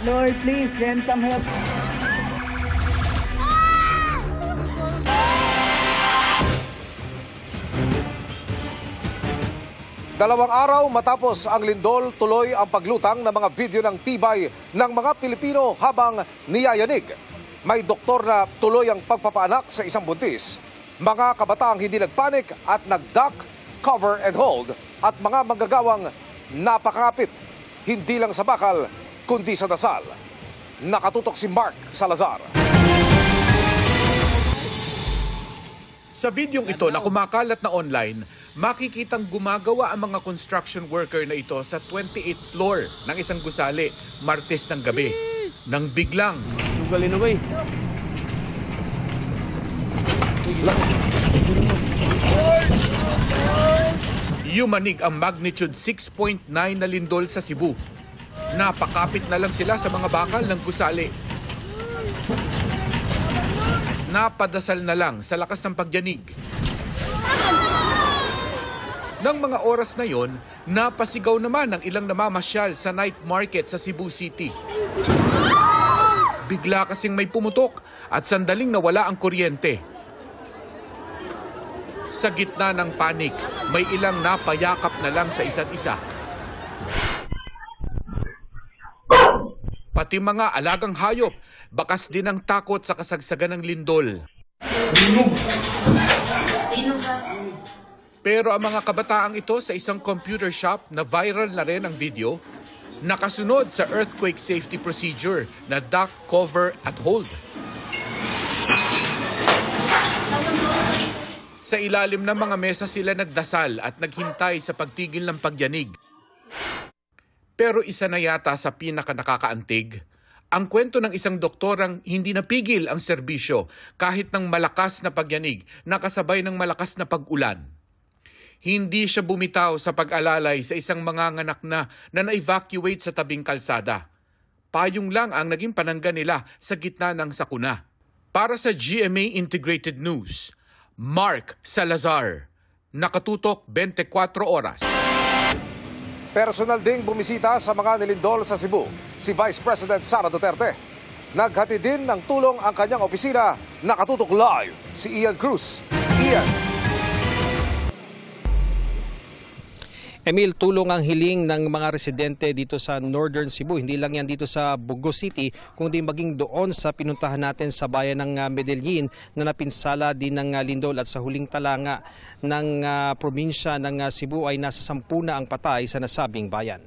Lord, please send some help. Dalawang araw matapos ang lindol, tuloy ang paglutang ng mga video ng tibay ng mga Pilipino habang niyayanig. May doktor na tuloy ang pagpapaanak sa isang buntis. Mga kabataang hindi nagpanik at nag-duck, cover and hold at mga manggagawang napakapit. Hindi lang sa bakal, kundi sa dasal. Nakatutok si Mark Salazar. Sa videong ito na kumakalat na online, makikitang gumagawa ang mga construction worker na ito sa 28th floor ng isang gusali, Martes ng gabi. Nang biglang, yumanig ang magnitude 6.9 na lindol sa Cebu. Napakapit na lang sila sa mga bakal ng gusali. Napadasal na lang sa lakas ng pagyanig. Nang mga oras na yon, napasigaw naman ang ilang namamasyal sa night market sa Cebu City. Bigla kasing may pumutok at sandaling nawala ang kuryente. Sa gitna ng panik, may ilang napayakap na lang sa isa't isa. Pati mga alagang hayop, bakas din ang takot sa kasagsagan ng lindol. Pero ang mga kabataang ito sa isang computer shop na viral na rin ang video, nakasunod sa earthquake safety procedure na duck, cover at hold. Sa ilalim ng mga mesa sila nagdasal at naghintay sa pagtigil ng pagyanig. Pero isa na yata sa pinaka-nakakaantig, ang kwento ng isang doktorang hindi napigil ang serbisyo kahit ng malakas na pagyanig na kasabay ng malakas na pag-ulan. Hindi siya bumitaw sa pag-alalay sa isang manganganak na na-evacuate sa tabing kalsada. Payong lang ang naging panangga nila sa gitna ng sakuna. Para sa GMA Integrated News, Mark Salazar, nakatutok 24 oras. Personal ding bumisita sa mga nilindol sa Cebu, si Vice President Sara Duterte. Naghati din ng tulong ang kanyang opisina. Nakatutok live si Ian Cruz. Ian. Emil, tulong ang hiling ng mga residente dito sa Northern Cebu. Hindi lang yan dito sa Bugo City, kundi maging doon sa pinuntahan natin sa bayan ng Medellin na napinsala din ng lindol at sa huling talanga ng probinsya ng Cebu ay nasa 10 na ang patay sa nasabing bayan.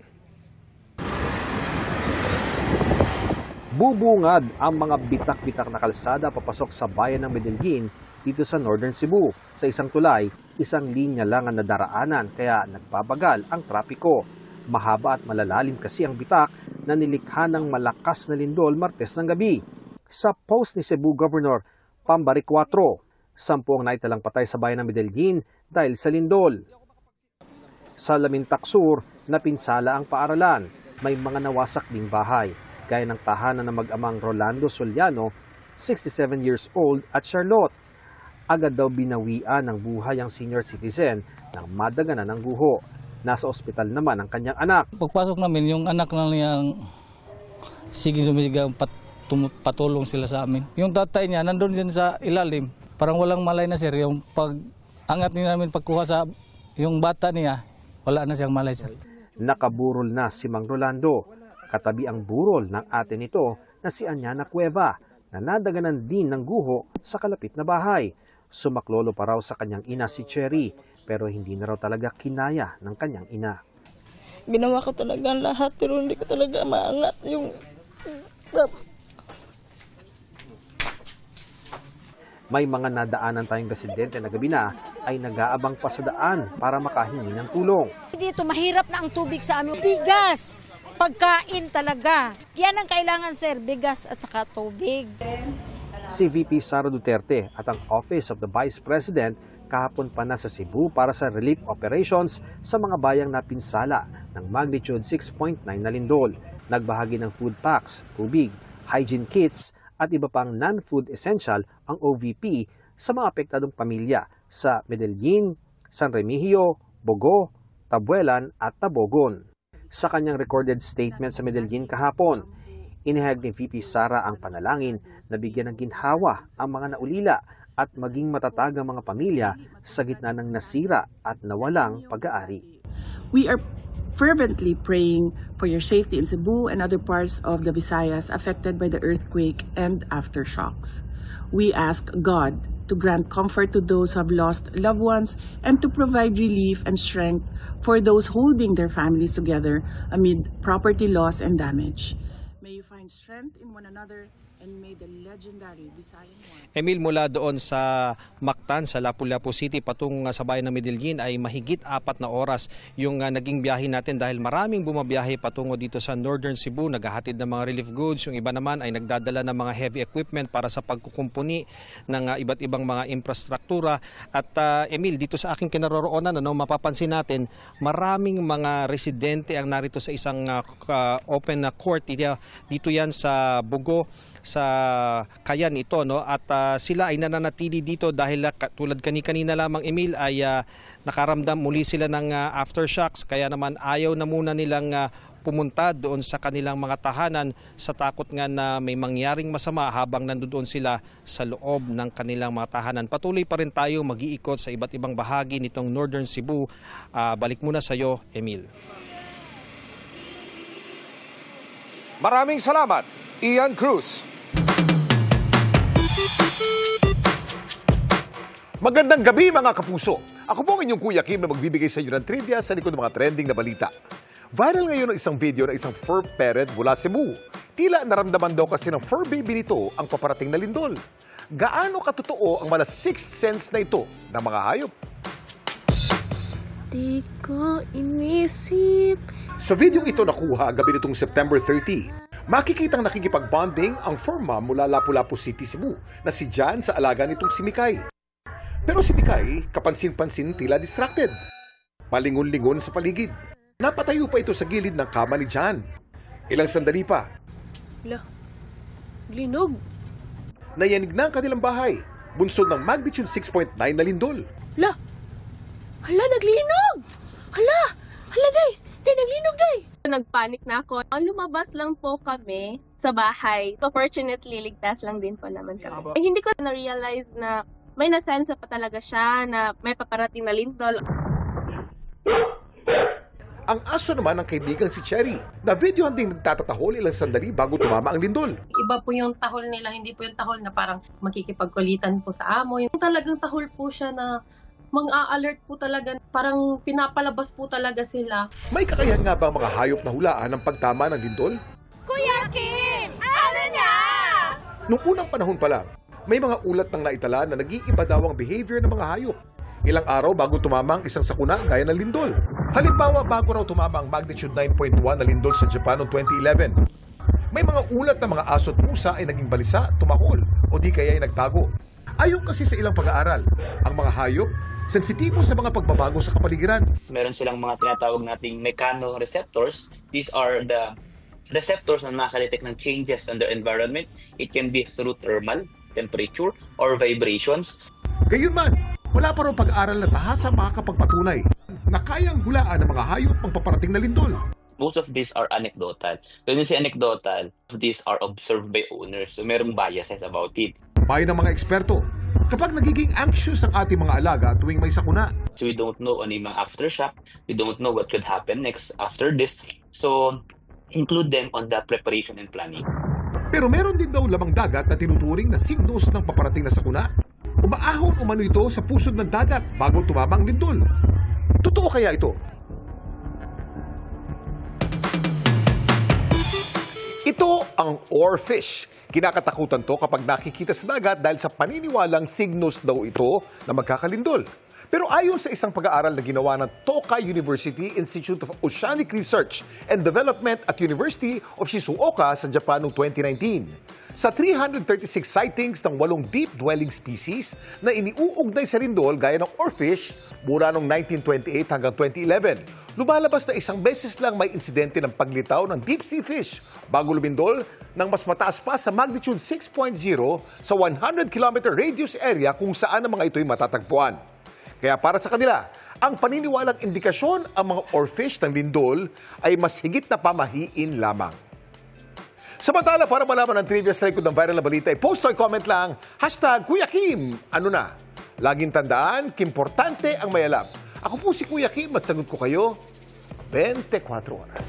Bubungad ang mga bitak-bitak na kalsada papasok sa bayan ng Medellin dito sa Northern Cebu. Sa isang tulay, isang linya lang ang nadaraanan kaya nagbabagal ang trapiko. Mahaba at malalalim kasi ang bitak na nilikha ng malakas na lindol Martes ng gabi. Sa post ni Cebu Governor Pambari 4, 10 ang naitalang patay sa bayan ng Medellin dahil sa lindol. Sa Lamintac Sur, napinsala ang paaralan. May mga nawasak ding bahay, gaya ng tahanan ng mag-amang Rolando Soliano, 67 years old, at Charlotte. Agad daw binawian ng buhay ang senior citizen nang madaganan ng guho. Nasa ospital naman ang kanyang anak. Pagpasok namin, yung anak na niyang sige sumisigaw, patulong sila sa amin. Yung tatay niya nandun din sa ilalim. Parang walang malay na sir. Yung pag-angat niya namin pagkuha sa yung bata niya, wala na siyang malay sir. Nakaburol na si Mang Rolando. Katabi ang burol ng ate nito na si Anyana Cueva na nadaganan din ng guho sa kalapit na bahay. Sumaklolo pa raw sa kanyang ina si Cherry, pero hindi na raw talaga kinaya ng kanyang ina. Ginawa ko talaga ang lahat pero hindi ko talaga maangat yung... May mga nadaanan tayong residente na gabi na ay nag-aabang pa sa daan para makahingi ng tulong. Dito mahirap na ang tubig sa amin. Bigas, pagkain talaga. Yan ang kailangan sir, bigas at saka tubig. Si VP Sara Duterte at ang Office of the Vice President kahapon pa na sa Cebu para sa relief operations sa mga bayang napinsala ng magnitude 6.9 na lindol. Nagbahagi ng food packs, tubig, hygiene kits at iba pang non-food essential ang OVP sa mga apektadong pamilya sa Medellin, San Remigio, Bogo, Tabuelan at Tabogon. Sa kanyang recorded statement sa Medellin kahapon, inihayag ni VP Sara ang panalangin na bigyan ng ginhawa ang mga naulila at maging matatag ang mga pamilya sa gitna ng nasira at nawalang pag-aari. We are fervently praying for your safety in Cebu and other parts of the Visayas affected by the earthquake and aftershocks. We ask God to grant comfort to those who have lost loved ones and to provide relief and strength for those holding their families together amid property loss and damage. May you find strength in one another and may the legendary Visayan War. Emil, mula doon sa Mactan, sa Lapu-Lapu City, patung sa bayan ng Medellin ay mahigit 4 na oras yung naging biyahe natin dahil maraming bumabiyahe patungo dito sa Northern Cebu, naghahatid ng mga relief goods. Yung iba naman ay nagdadala ng mga heavy equipment para sa pagkukumpuni ng iba't ibang mga infrastruktura. At Emil, dito sa aking kinaroroonan, mapapansin natin maraming mga residente ang narito sa isang open court. Dito yan sa Bugo, sa Kayan ito, at sila ay nananatili dito dahil tulad kanina lamang, Emil, ay nakaramdam muli sila ng aftershocks, kaya naman ayaw na muna nilang pumunta doon sa kanilang mga tahanan sa takot nga na may mangyaring masama habang nandoon sila sa loob ng kanilang mga tahanan. Patuloy pa rin tayo mag-iikot sa iba't ibang bahagi nitong Northern Cebu. Balik muna sa iyo, Emil. Maraming salamat, Ian Cruz. Magandang gabi mga kapuso. Ako po ang inyong Kuya Kim na magbibigay sa inyo ng trivia sa likod ng mga trending na balita. Viral ngayon ang isang video ng isang fur parent mula Cebu. Tila naramdaman daw kasi ng fur baby nito ang paparating na lindol. Gaano katotoo ang mga sixth sense na ito ng mga hayop? Di ko inisip. Sa videong ito nakuha gabi nitong September 30, makikitang nakikipag-bonding ang fur mom mula Lapu-Lapu City, Cebu na si Jan sa alaga nitong si Mikay. Pero si Mikay, kapansin-pansin tila distracted. Palingon-lingon sa paligid. Napatayo pa ito sa gilid ng kama ni Jan. Ilang sandali pa. Linog. Nayanig na ang kanilang bahay. Bunsod ng magnitude 6.9 na lindol. Hala, naglinog! Hala, day, naglinog, day! Nagpanik na ako. Lumabas lang po kami sa bahay. Fortunately, ligtas lang din po naman kami. Hindi ko na-realize na may nasensa pa talaga siya na may paparating na lindol. Ang aso naman ng kaibigan si Cherry, na videohan ding nagtatatahol ilang sandali bago tumama ang lindol. Iba po yung tahol nila, hindi po yung tahol na parang makikipagkulitan po sa amo. Yung talagang tahol po siya na mang-a-alert po talaga, parang pinapalabas po talaga sila. May kakayahan nga ba ang mga hayop na hulaan ng pagtama ng lindol? Kuya Kim! Ano na? Nung unang panahon pa lang, may mga ulat ng naitala na nag-iiba daw ang behavior ng mga hayop. Ilang araw bago tumama ang isang sakuna gaya ng lindol. Halimbawa, bago raw tumama ang magnitude 9.1 na lindol sa Japan noong 2011. May mga ulat na mga aso at pusa ay naging balisa, tumakol, o di kaya ay nagtago. Ayon kasi sa ilang pag-aaral, ang mga hayop sensitibo sa mga pagbabago sa kapaligiran. Meron silang mga tinatawag nating mechanoreceptors. These are the receptors na nakadetect ng changes in their environment. It can be through thermal, temperature, or vibrations. Gayunman, wala pa raw pag-aaral na tahasa makakapagpatunay na kayang hulaan ng mga hayop ang paparating na lindol. Most of these are anecdotal. When you say anecdotal, these are observed by owners. So merong biases about it. Bayan ng mga eksperto, kapag nagiging anxious ang ating mga alaga tuwing may sakuna. So we don't know ano yung mga aftershock. We don't know what could happen next after this. So include them on the preparation and planning. Pero meron din daw lamang dagat na tinuturing na signos ng paparating na sakuna. Umaahon umano ito sa pusod ng dagat bago tumama ang lindol. Totoo kaya ito? Ito ang oarfish. Kinakatakutan to kapag nakikita sa dagat dahil sa paniniwalang signos daw ito na magkakalindol. Pero ayon sa isang pag-aaral na ginawa ng Tokai University Institute of Oceanic Research and Development at University of Shizuoka sa Japan noong 2019, sa 336 sightings ng 8 deep-dwelling species na iniuugnay sa lindol gaya ng oarfish mula noong 1928 hanggang 2011, lumalabas na isang beses lang may insidente ng paglitaw ng deep-sea fish bago lumindol ng mas mataas pa sa magnitude 6.0 sa 100-kilometer radius area kung saan ang mga ito'y matatagpuan. Kaya para sa kanila, ang paniniwalang indikasyon ang mga oarfish ng lindol ay mas higit na pamahiin lamang. Samantala, para malaman ang trivia sa likod ng viral na balita, post o comment lang, #Kuya Kim. Ano na? Laging tandaan, kimportante ang may alam. Ako po si Kuya Kim at sagot ko kayo 24 oras.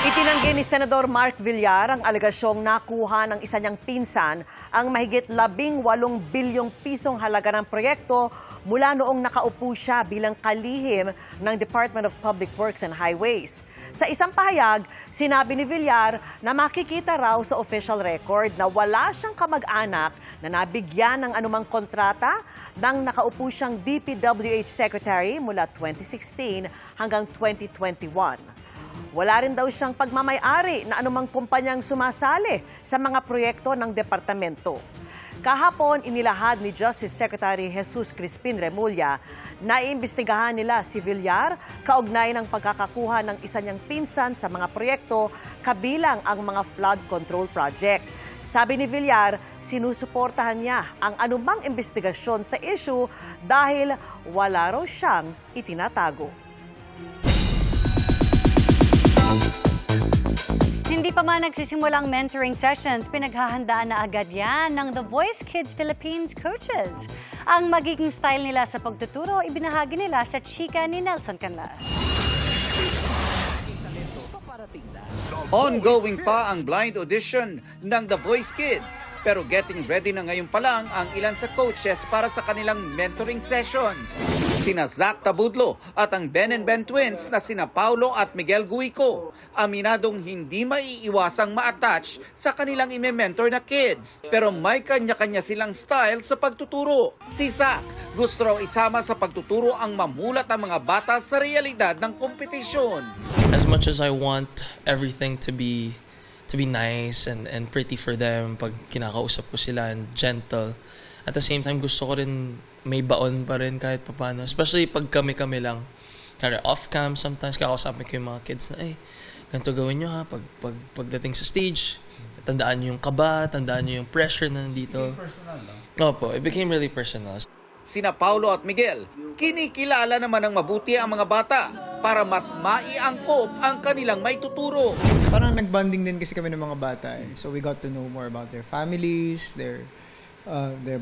Itinanggi ni Senador Mark Villar ang alegasyong nakuha ng isa niyang pinsan ang mahigit 18 bilyong pisong halaga ng proyekto mula noong nakaupo siya bilang kalihim ng Department of Public Works and Highways. Sa isang pahayag, sinabi ni Villar na makikita raw sa official record na wala siyang kamag-anak na nabigyan ng anumang kontrata nang nakaupo siyang DPWH Secretary mula 2016 hanggang 2021. Wala rin daw siyang pagmamay-ari na anumang kumpanyang sumasali sa mga proyekto ng departamento. Kahapon, inilahad ni Justice Secretary Jesus Crispin Remulla na iimbestigahan nila si Villar kaugnay ng pagkakakuha ng isa niyang pinsan sa mga proyekto kabilang ang mga flood control project. Sabi ni Villar, sinusuportahan niya ang anumang investigasyon sa issue dahil wala raw siyang itinatago. Hindi pa man nagsisimulang mentoring sessions, pinaghahandaan na agad yan ng The Voice Kids Philippines coaches. Ang magiging style nila sa pagtuturo, ibinahagi nila sa chika ni Nelson Canlas. Ongoing pa ang blind audition ng The Voice Kids. Pero getting ready na ngayon pa lang ang ilan sa coaches para sa kanilang mentoring sessions. Sina Zach Tabudlo at ang Ben and Ben twins na sina Paulo at Miguel Guico. Aminadong hindi maiiwasang ma-attach sa kanilang ime-mentor na kids. Pero may kanya-kanya silang style sa pagtuturo. Si Zach gusto raw isama sa pagtuturo ang mamulat ang mga bata sa realidad ng kompetisyon. As much as I want everything to be nice and pretty for them pag kinakausap ko sila and gentle. At the same time, gusto ko rin may baon pa rin kahit paano. Especially pag kami-kami lang. Kaya off-cam, sometimes kakausapin ko yung mga kids na, ganito gawin nyo ha, pagdating sa stage. Tandaan nyo yung kaba, tandaan nyo yung pressure na nandito. Personal lang. Opo, it became really personal. Sina Paulo at Miguel, kinikilala naman ng mabuti ang mga bata para mas maiangkop ang kanilang may tuturo. Parang nag-bonding din kasi kami ng mga bata. So we got to know more about their families, their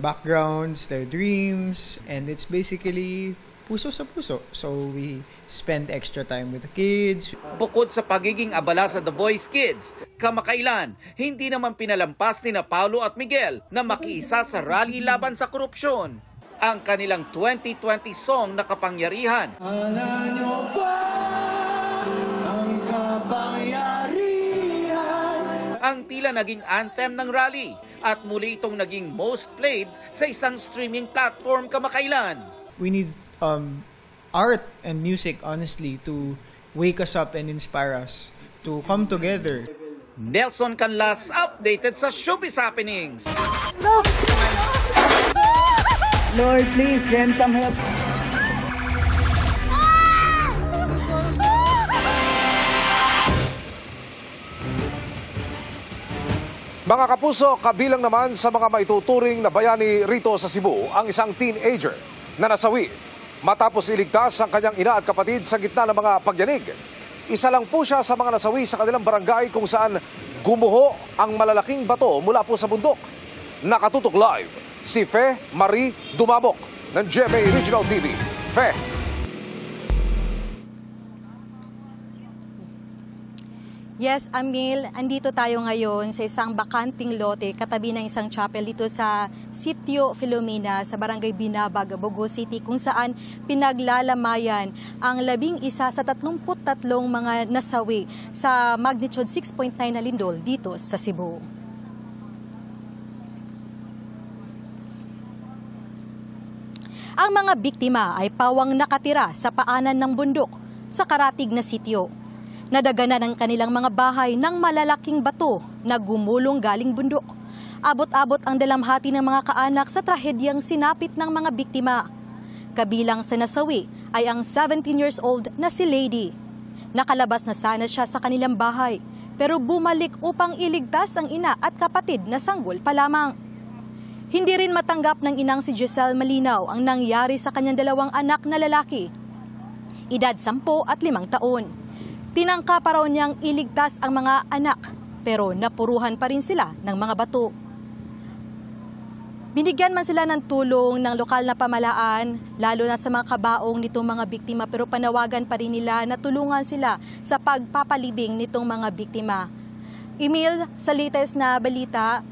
backgrounds, their dreams, and it's basically puso sa puso. So we spend extra time with the kids. Bukod sa pagiging abala sa The Voice Kids, kamakailan, hindi naman pinalampas ni na Paulo at Miguel na makiisa sa rally laban sa korupsyon. Ang kanilang 2020 song na Kapangyarihan. Alam niyo ba ang kapangyarihan? Ang tila naging anthem ng rally at muli itong naging most played sa isang streaming platform kamakailan. We need art and music, honestly, to wake us up and inspire us to come together. Nelson Canlas updated sa Showbiz Happenings. Lord, please send some help. Mga kapuso, kabilang naman sa mga maituturing na bayani rito sa Cebu ang isang teenager na nasawi matapos iligtas ang kanyang ina at kapatid sa gitna ng mga pagyanig. Isa lang po siya sa mga nasawi sa kanilang barangay kung saan gumuho ang malalaking bato mula po sa bundok. Nakatutok live si Fe Marie Dumabok ng GMA Regional TV. Fe. Yes, Amil, andito tayo ngayon sa isang bakanting lote katabi ng isang chapel dito sa Sitio Filomena sa Barangay Binabag, Bogo City, kung saan pinaglalamayan ang 11 sa 33 mga nasawi sa magnitude 6.9 na lindol dito sa Cebu. Ang mga biktima ay pawang nakatira sa paanan ng bundok sa karatig na sitio. Nadaganan ang kanilang mga bahay ng malalaking bato na gumulong galing bundok. Abot-abot ang dalamhati ng mga kaanak sa trahedyang sinapit ng mga biktima. Kabilang sa nasawi ay ang 17 years old na si Lady. Nakalabas na sana siya sa kanilang bahay, pero bumalik upang iligtas ang ina at kapatid na sanggol pa lamang. Hindi rin matanggap ng inang si Giselle Malinaw ang nangyari sa kanyang 2 anak na lalaki, edad 10 at 5 taon. Tinangka pa raw niyang iligtas ang mga anak, pero napuruhan pa rin sila ng mga bato. Binigyan man sila ng tulong ng lokal na pamahalaan, lalo na sa mga kabaong nitong mga biktima, pero panawagan pa rin nila na tulungan sila sa pagpapalibing nitong mga biktima. Emil, sa latest na balita,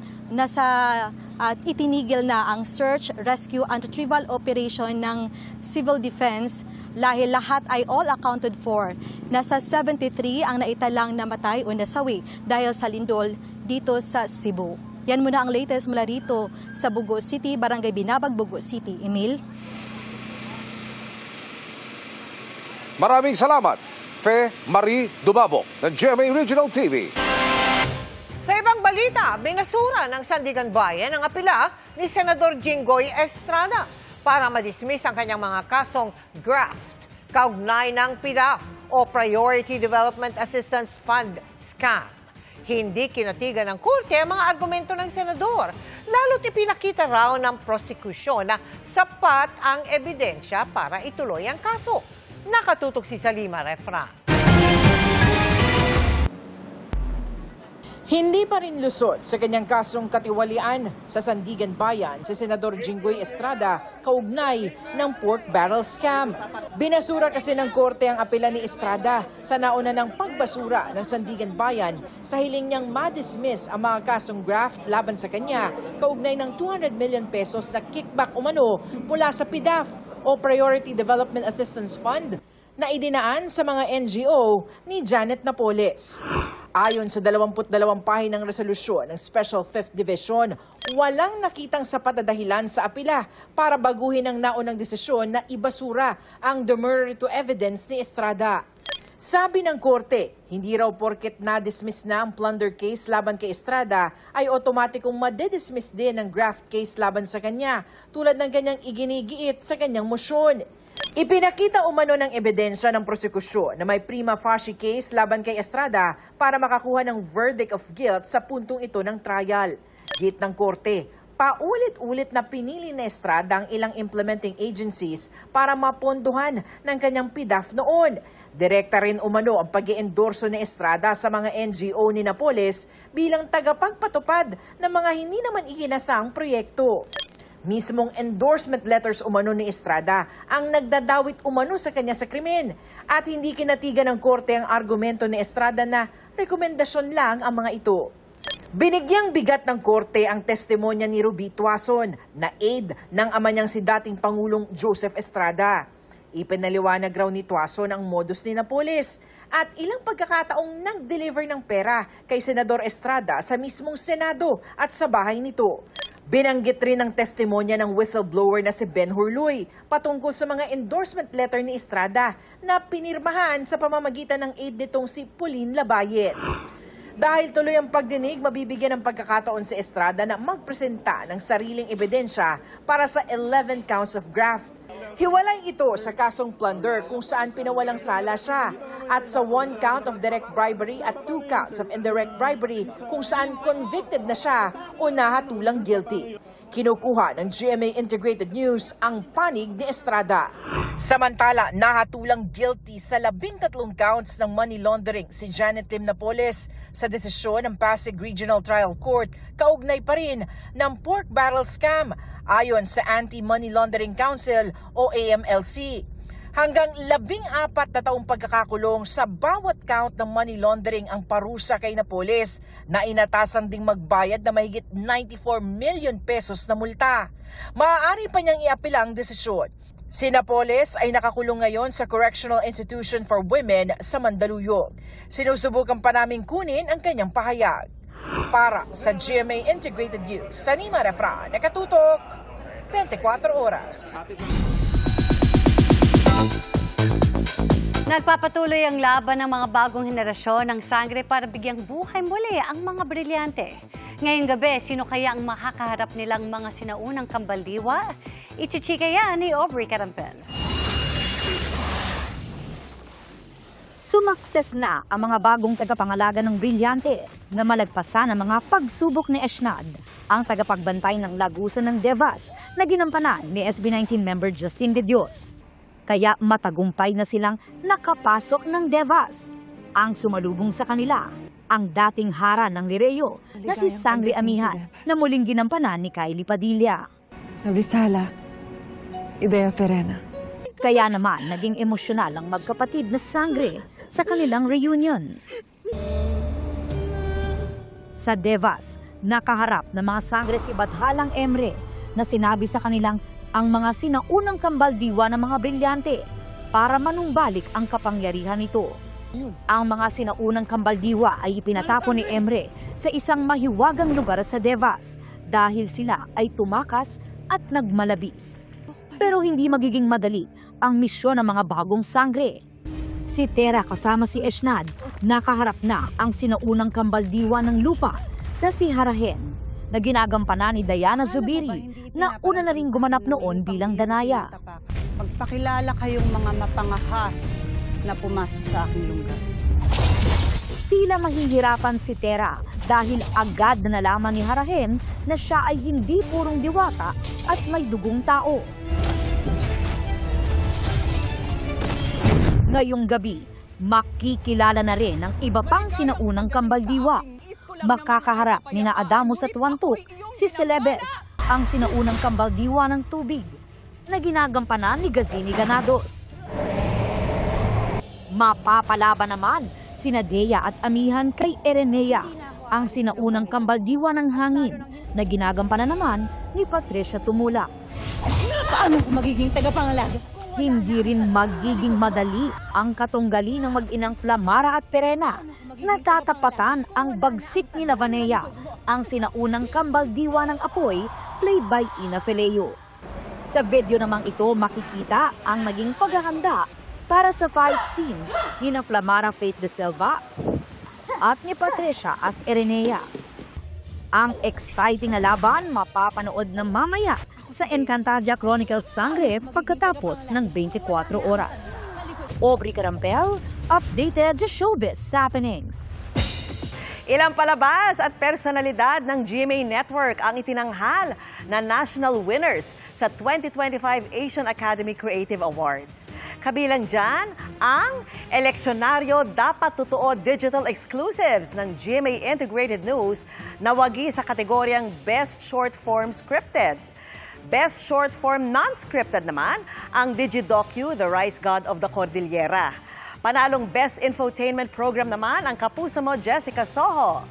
itinigil na ang search, rescue and retrieval operation ng Civil Defense dahil lahat ay all accounted for. Nasa 73 ang naitalang namatay o nasawi dahil sa lindol dito sa Cebu. Yan muna ang latest mula rito sa Bugo City, Barangay Binabag, Bugo City. Emil? Maraming salamat, Fe Marie Dumabo ng GMA Regional TV. Sa ibang balita, binasura ng Sandigan Bayan ang apela ni Senador Jinggoy Estrada para madismiss ang kanyang mga kasong graft, kaugnay ng PDAF o Priority Development Assistance Fund scam. Hindi kinatigan ng korte ang mga argumento ng senador, lalo't ipinakita raw ng prosekusyon na sapat ang ebidensya para ituloy ang kaso. Nakatutok si Salima Refra. Hindi pa rin lusot sa kanyang kasong katiwalian sa Sandigan Bayan si Senador Jinggoy Estrada kaugnay ng pork barrel scam. Binasura kasi ng korte ang apela ni Estrada sa nauna ng pagbasura ng Sandigan Bayan sa hiling niyang ma-dismiss ang mga kasong graft laban sa kanya kaugnay ng 200 million pesos na kickback umano mula sa PDAF o Priority Development Assistance Fund na idinaan sa mga NGO ni Janet Napoles. Ayon sa 22 pahinang resolusyon ng Special 5th Division, walang nakitang sapat na dahilan sa apela para baguhin ang naunang desisyon na ibasura ang demurrer to evidence ni Estrada. Sabi ng korte, hindi raw porket na-dismiss na ang plunder case laban kay Estrada ay otomatikong madedismiss din ang graft case laban sa kanya, tulad ng kanyang iginigiit sa kanyang mosyon. Ipinakita umano ng ebidensya ng prosekusyon na may prima facie case laban kay Estrada para makakuha ng verdict of guilt sa puntong ito ng trial. Git ng korte, paulit-ulit na pinili ni Estrada ang ilang implementing agencies para mapondohan ng kanyang PDAF noon. Direkta rin umano ang pag-iendorso ni Estrada sa mga NGO ni Napoles bilang tagapagpatupad ng mga hindi naman ikinasang proyekto. Mismong endorsement letters umano ni Estrada ang nagdadawit umano sa kanya sa krimen at hindi kinatigan ng korte ang argumento ni Estrada na rekomendasyon lang ang mga ito. Binigyang bigat ng korte ang testimonya ni Ruby Tuason na aide ng ama niyang si dating Pangulong Joseph Estrada. Ipinaliwanag raw ni Tuason ang modus ni Napoles at ilang pagkakataong nag-deliver ng pera kay Senador Estrada sa mismong Senado at sa bahay nito. Binanggit rin ang testimonya ng whistleblower na si Ben Hurluy patungkol sa mga endorsement letter ni Estrada na pinirmahan sa pamamagitan ng aide nitong si Pauline Labayet. Dahil tuloy ang pagdinig, mabibigyan ng pagkakataon si Estrada na magpresenta ng sariling ebidensya para sa 11 counts of graft. Hiwalay ito sa kasong plunder kung saan pinawalang sala siya at sa 1 count of direct bribery at 2 counts of indirect bribery kung saan convicted na siya o nahatulang guilty. Kinukuha ng GMA Integrated News ang panig ni Estrada. Samantala, nahatulang guilty sa 13 counts ng money laundering si Janet Lim Napoles sa desisyon ng Pasig Regional Trial Court kaugnay pa rin ng pork barrel scam ayon sa Anti-Money Laundering Council o AMLC. Hanggang 14 na taong pagkakakulong sa bawat count ng money laundering ang parusa kay Napoles na inatasan ding magbayad na mahigit 94 million pesos na multa. Maaari pa niyang iapila ang desisyon. Si Napoles ay nakakulong ngayon sa Correctional Institution for Women sa Mandaluyong. Sinusubukan pa naming kunin ang kanyang pahayag. Para sa GMA Integrated News, Salima Refra, nakatutok 24 oras. Nagpapatuloy ang laban ng mga bagong henerasyon ng sangre para bigyang buhay muli ang mga brilyante. Ngayong gabi, sino kaya ang makakaharap nilang mga sinaunang kambaldiwa? Ichichika yan ni Aubrey Carampel. Sumakses na ang mga bagong tagapangalaga ng Brilyante na malagpasan ang mga pagsubok ni Eshnad, ang tagapagbantay ng lagusan ng Devas na ginampanan ni SB19 member Justin De Dios. Kaya matagumpay na silang nakapasok ng Devas. Ang sumalubong sa kanila, ang dating hara ng Lireo na si Sangre Amihan na muling ginampanan ni Kylie Padilla. Avisala, Idea Perena. Kaya naman naging emosyonal ang magkapatid na Sangre sa kanilang reunion. Sa Devas, nakaharap na mga Sangre si Bathalang Emre na sinabi sa kanilang ang mga sinaunang kambaldiwa ng mga Brilyante para manumbalik ang kapangyarihan nito. Ang mga sinaunang kambaldiwa ay ipinatapon ni Emre sa isang mahiwagang lugar sa Devas dahil sila ay tumakas at nagmalabis. Pero hindi magiging madali ang misyon ng mga bagong Sangre. Si Tera kasama si Eshnad, nakaharap na ang sinaunang kambaldiwa ng lupa na si Harahen, na ginagampanan ni Diana Zubiri na una na rin gumanap noon bilang Danaya. Magpakilala kayong mga mapangahas na pumasok sa aking lungga. Tila mahihirapan si Tera dahil agad na nalaman ni Harahen na siya ay hindi purong diwata at may dugong tao. Ngayong gabi, makikilala na rin ang iba pang sinaunang kambaldiwa. Makakaharap ni na Adamos at Wantuk si Celebes, ang sinaunang kambaldiwa ng tubig, na ginagampanan ni Gazini Ganados. Mapapalaban naman sina Dea at Amihan kay Erenea, ang sinaunang kambaldiwa ng hangin, na ginagampanan naman ni Patricia Tumula. Paano ko magiging tagapangalaga? Hindi rin magiging madali ang katunggali ng mag-inang Flamara at Perena. Natatapatan ang bagsik ni Vanea, ang sinaunang kambaldiwa ng apoy, played by Ina Feleo. Sa video namang ito makikita ang naging paghahanda para sa fight scenes ni na Flamara Faith de Silva at ni Patricia as Erenea. Ang exciting na laban mapapanood na mamaya sa Encantadia Chronicles Sangre pagkatapos ng 24 oras. Aubrey Carampel, updated sa Showbiz Happenings. Ilang palabas at personalidad ng GMA Network ang itinanghal na national winners sa 2025 Asian Academy Creative Awards. Kabilang dyan ang Eleksyonaryo Dapat Totoo Digital Exclusives ng GMA Integrated News na wagi sa kategoryang Best Short Form Scripted. Best Short Form Non-Scripted naman ang Digidocu The Rice God of the Cordillera. Panalong Best Infotainment Program naman ang Kapuso Mo, Jessica Soho.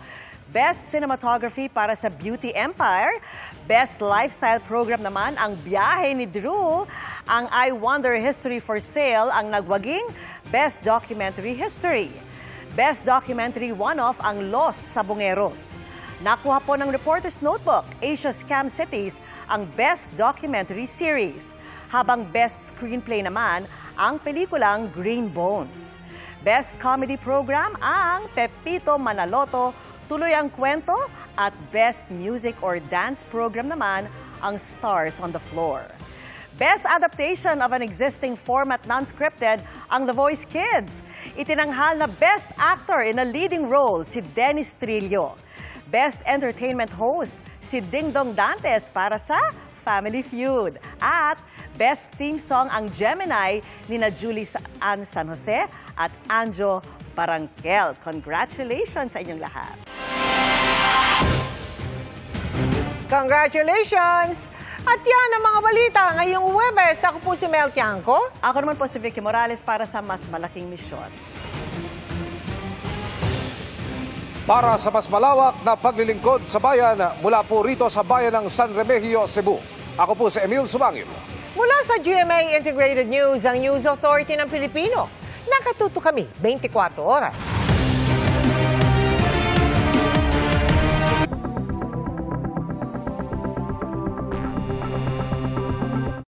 Best Cinematography para sa Beauty Empire. Best Lifestyle Program naman ang Biyahe ni Drew. Ang I Wonder History for Sale ang nagwaging Best Documentary History. Best Documentary One-Off ang Lost sa Bungeros. Nakuha po ng Reporter's Notebook, Asia Scam Cities, ang Best Documentary Series. Habang Best Screenplay naman ang pelikulang Green Bones. Best Comedy Program ang Pepito Manaloto, Tuloy ang Kwento, at Best Music or Dance Program naman ang Stars on the Floor. Best Adaptation of an Existing Format Non-Scripted ang The Voice Kids. Itinanghal na Best Actor in a Leading Role si Dennis Trillo. Best Entertainment Host si Dingdong Dantes para sa Family Feud. At Best Theme Song ang Gemini ni na Julie Ann San Jose at Anjo Barangkel. Congratulations sa inyong lahat. Congratulations! At yan ang mga balita ngayong Huwebes. Ako po si Mel Tiangco. Ako naman po si Vicky Morales para sa mas malaking misyon. Para sa mas malawak na paglilingkod sa bayan, mula po rito sa bayan ng San Remigio, Cebu. Ako po si Emil Sumangil. Mula sa GMA Integrated News, ang News Authority ng Pilipino. Nakatuto kami 24 oras.